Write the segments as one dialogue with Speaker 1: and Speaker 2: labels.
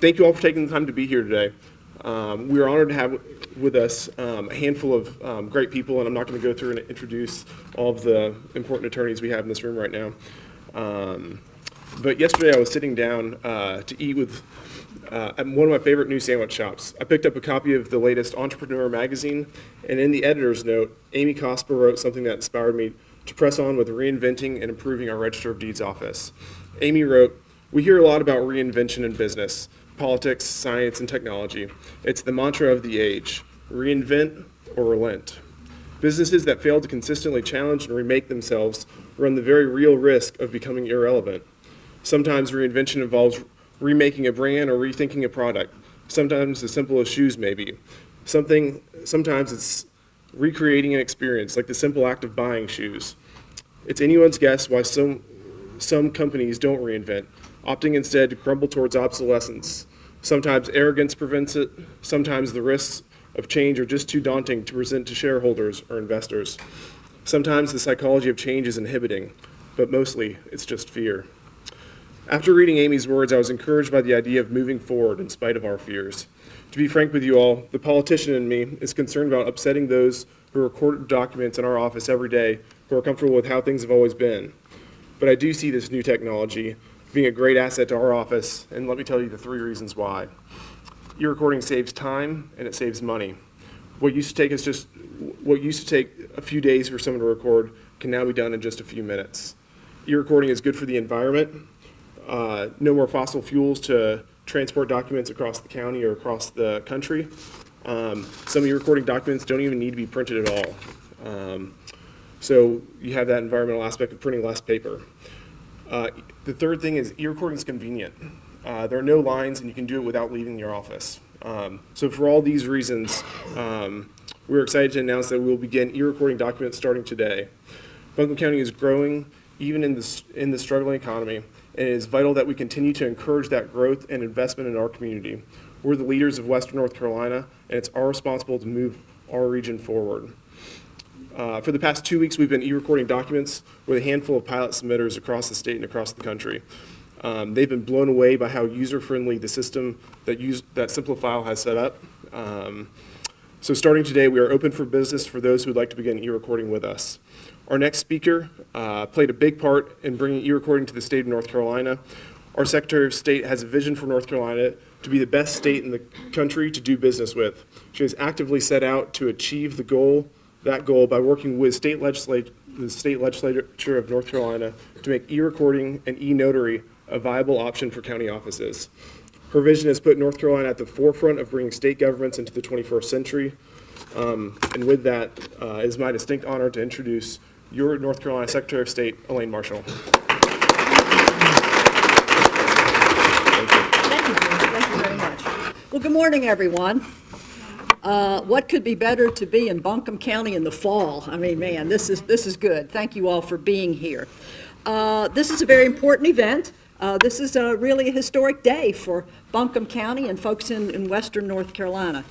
Speaker 1: Thank you all for taking the time to be here today. We are honored to have with us a handful of great people, and I'm not going to go through and introduce all of the important attorneys we have in this room right now. But yesterday I was sitting down to eat with at one of my favorite new sandwich shops. I picked up a copy of the latest Entrepreneur magazine, and in the editor's note, Amy Cosper wrote something that inspired me to press on with reinventing and improving our Register of Deeds office. Amy wrote, "We hear a lot about reinvention in business, politics, science, and technology. It's the mantra of the age, reinvent or relent. Businesses that fail to consistently challenge and remake themselves run the very real risk of becoming irrelevant. Sometimes reinvention involves remaking a brand or rethinking a product. Sometimes as simple as shoes, maybe. Sometimes it's recreating an experience, like the simple act of buying shoes. It's anyone's guess why some companies don't reinvent, opting instead to crumble towards obsolescence. Sometimes arrogance prevents it. Sometimes the risks of change are just too daunting to present to shareholders or investors. Sometimes the psychology of change is inhibiting, but mostly it's just fear." After reading Amy's words, I was encouraged by the idea of moving forward in spite of our fears. To be frank with you all, the politician in me is concerned about upsetting those who record documents in our office every day who are comfortable with how things have always been. But I do see this new technology being a great asset to our office, and let me tell you the 3 reasons why. eRecording saves time and it saves money. What used to take a few days for someone to record can now be done in just a few minutes. eRecording is good for the environment. No more fossil fuels to transport documents across the county or across the country. Some eRecording documents don't even need to be printed at all. So you have that environmental aspect of printing less paper. The third thing is eRecording is convenient. There are no lines and you can do it without leaving your office. So for all these reasons, we're excited to announce that we will begin eRecording documents starting today. Buncombe County is growing even in the struggling economy, and it is vital that we continue to encourage that growth and investment in our community. We're the leaders of Western North Carolina, and it's our responsibility to move our region forward. For the past 2 weeks, we've been eRecording documents with a handful of pilot submitters across the state and across the country. They've been blown away by how user-friendly the system that Simplifile has set up. So starting today, we are open for business for those who would like to begin eRecording with us. Our next speaker played a big part in bringing eRecording to the state of North Carolina. Our Secretary of State has a vision for North Carolina to be the best state in the country to do business with. She has actively set out to achieve that goal by working with the state legislature of North Carolina to make eRecording and eNotary a viable option for county offices. Her vision has put North Carolina at the forefront of bringing state governments into the 21st century. And with that, it is my distinct honor to introduce your North Carolina Secretary of State, Elaine Marshall.
Speaker 2: Thank you very much. Well, good morning, everyone. What could be better to be in Buncombe County in the fall? I mean, man, this is good. Thank you all for being here. This is a very important event. This is really a historic day for Buncombe County and folks in Western North Carolina.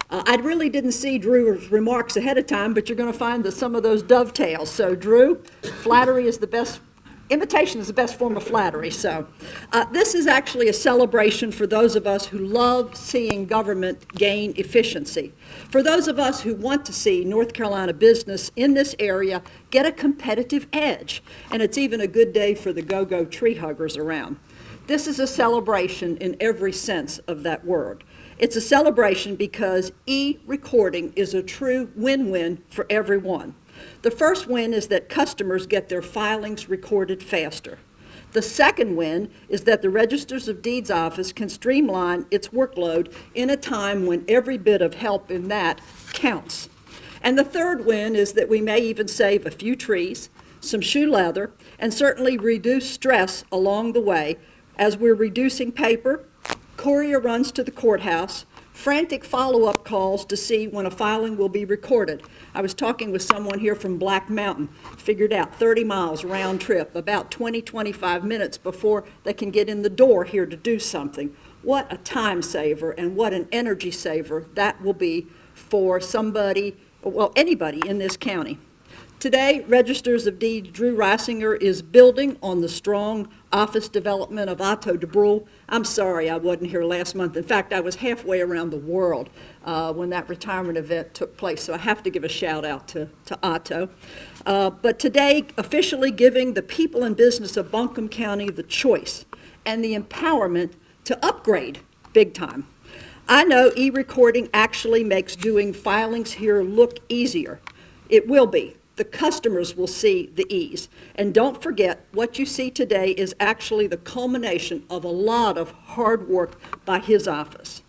Speaker 2: I really didn't see Drew's remarks ahead of time, but you're going to find that some of those dovetails. So, Drew, imitation is the best form of flattery. So, this is actually a celebration for those of us who love seeing government gain efficiency. For those of us who want to see North Carolina business in this area get a competitive edge. And it's even a good day for the go-go tree huggers around. This is a celebration in every sense of that word. It's a celebration because e-recording is a true win-win for everyone. The first win is that customers get their filings recorded faster. The second win is that the Registers of Deeds office can streamline its workload in a time when every bit of help in that counts. And the third win is that we may even save a few trees, some shoe leather, and certainly reduce stress along the way as we're reducing paper, courier runs to the courthouse, frantic follow-up calls to see when a filing will be recorded. I was talking with someone here from Black Mountain, figured out 30 miles round trip, about 20-25 minutes before they can get in the door here to do something. What a time saver and what an energy saver that will be for somebody, well, anybody in this county. Today, Registers of Deeds Drew Reisinger is building on the strong office development of Otto de Bruyne. I'm sorry I wasn't here last month. In fact, I was halfway around the world when that retirement event took place, so I have to give a shout out to Otto. But today, officially giving the people and business of Buncombe County the choice and the empowerment to upgrade big time. I know eRecording actually makes doing filings here look easier. It will be. The customers will see the ease. And don't forget, what you see today is actually the culmination of a lot of hard work by his office.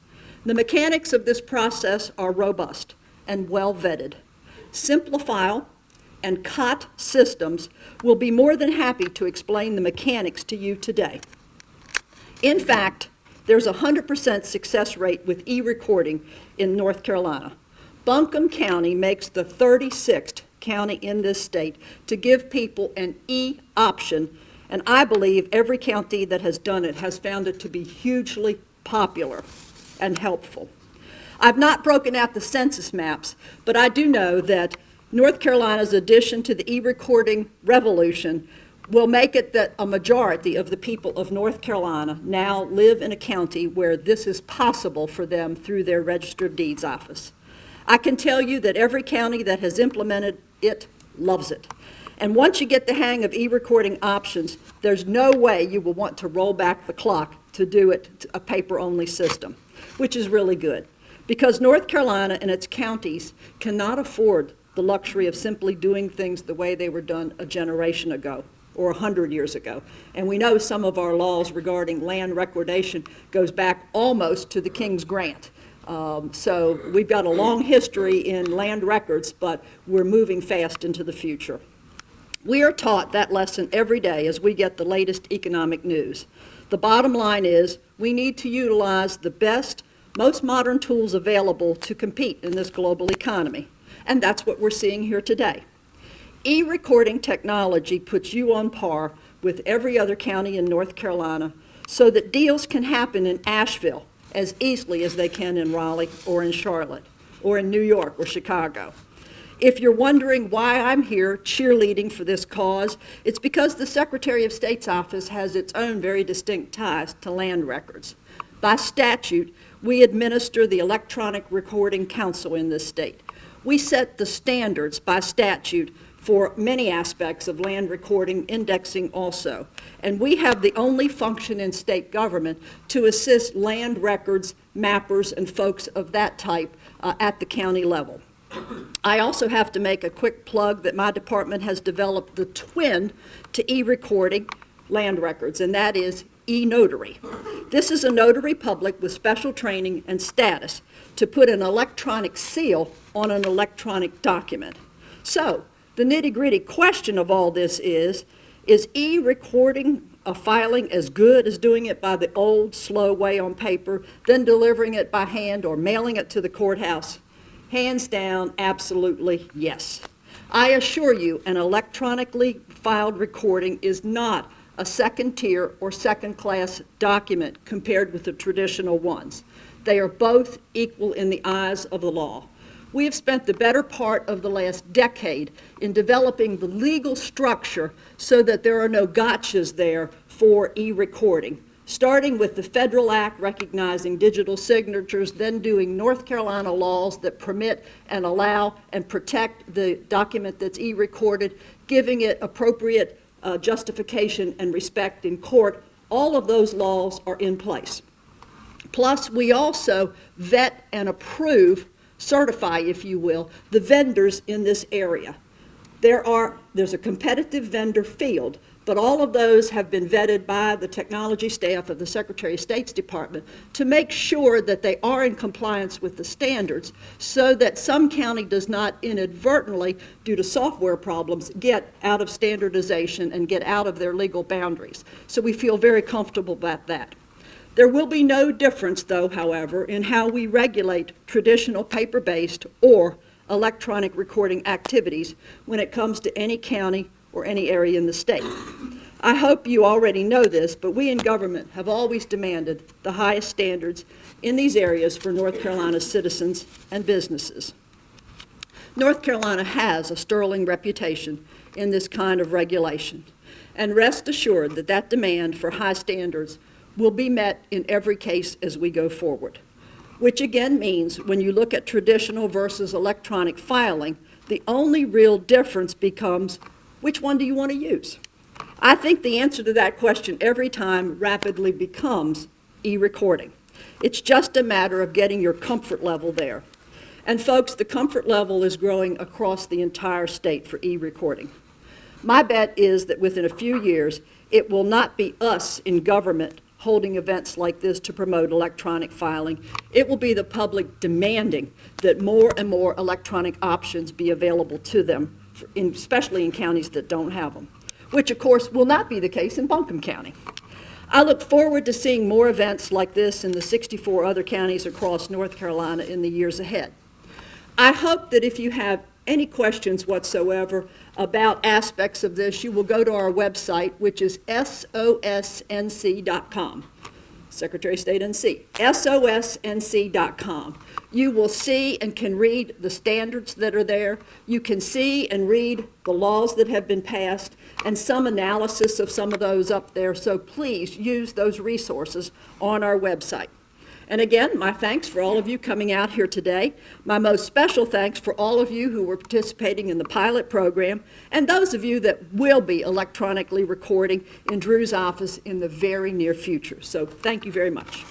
Speaker 2: The mechanics of this process are robust and well vetted. Simplifile and COT systems will be more than happy to explain the mechanics to you today. In fact, there's a 100% success rate with eRecording in North Carolina. Buncombe County makes the 36th county in this state to give people an e-option, and I believe every county that has done it has found it to be hugely popular and helpful. I've not broken out the census maps, but I do know that North Carolina's addition to the eRecording revolution will make it that a majority of the people of North Carolina now live in a county where this is possible for them through their Register of Deeds office. I can tell you that every county that has implemented it loves it. And once you get the hang of eRecording options, there's no way you will want to roll back the clock to do it a paper-only system, which is really good. Because North Carolina and its counties cannot afford the luxury of simply doing things the way they were done a generation ago or 100 years ago. And we know some of our laws regarding land recordation goes back almost to the King's Grant. So we've got a long history in land records, but we're moving fast into the future. We are taught that lesson every day as we get the latest economic news. The bottom line is we need to utilize the best, most modern tools available to compete in this global economy. And that's what we're seeing here today. E-recording technology puts you on par with every other county in North Carolina so that deals can happen in Asheville as easily as they can in Raleigh or in Charlotte or in New York or Chicago. If you're wondering why I'm here cheerleading for this cause, it's because the Secretary of State's office has its own very distinct ties to land records. By statute, we administer the Electronic Recording Council in this state. We set the standards by statute for many aspects of land recording, indexing also. And we have the only function in state government to assist land records, mappers, and folks of that type at the county level. I also have to make a quick plug that my department has developed the twin to e-recording land records, and that is eNotary. This is a notary public with special training and status to put an electronic seal on an electronic document. So, the nitty-gritty question of all this is e-recording a filing as good as doing it by the old, slow way on paper, then delivering it by hand or mailing it to the courthouse? Hands down, absolutely yes. I assure you, an electronically filed recording is not a second-tier or second-class document compared with the traditional ones. They are both equal in the eyes of the law. We have spent the better part of the last decade in developing the legal structure so that there are no gotchas there for e-recording, starting with the federal act recognizing digital signatures, then doing North Carolina laws that permit and allow and protect the document that's e-recorded, giving it appropriate justification and respect in court. All of those laws are in place. Plus, we also vet and approve, certify, if you will, the vendors in this area. There's a competitive vendor field, but all of those have been vetted by the technology staff of the Secretary of State's Department to make sure that they are in compliance with the standards so that some county does not inadvertently, due to software problems, get out of standardization and get out of their legal boundaries. So we feel very comfortable about that. There will be no difference, though, however, in how we regulate traditional paper-based or electronic recording activities when it comes to any county or any area in the state. I hope you already know this, but we in government have always demanded the highest standards in these areas for North Carolina's citizens and businesses. North Carolina has a sterling reputation in this kind of regulation. And rest assured that that demand for high standards will be met in every case as we go forward. Which again means when you look at traditional versus electronic filing, the only real difference becomes which one do you want to use? I think the answer to that question every time rapidly becomes e-recording. It's just a matter of getting your comfort level there. And folks, the comfort level is growing across the entire state for e-recording. My bet is that within a few years, it will not be us in government holding events like this to promote electronic filing. It will be the public demanding that more and more electronic options be available to them, especially in counties that don't have them, which of course will not be the case in Buncombe County. I look forward to seeing more events like this in the 64 other counties across North Carolina in the years ahead. I hope that if you have any questions whatsoever about aspects of this, you will go to our website, which is sosnc.com. Secretary of State NC, sosnc.com. You will see and can read the standards that are there. You can see and read the laws that have been passed and some analysis of some of those up there. So please use those resources on our website. And again, my thanks for all of you coming out here today. My most special thanks for all of you who were participating in the pilot program and those of you that will be electronically recording in Drew's office in the very near future. So thank you very much.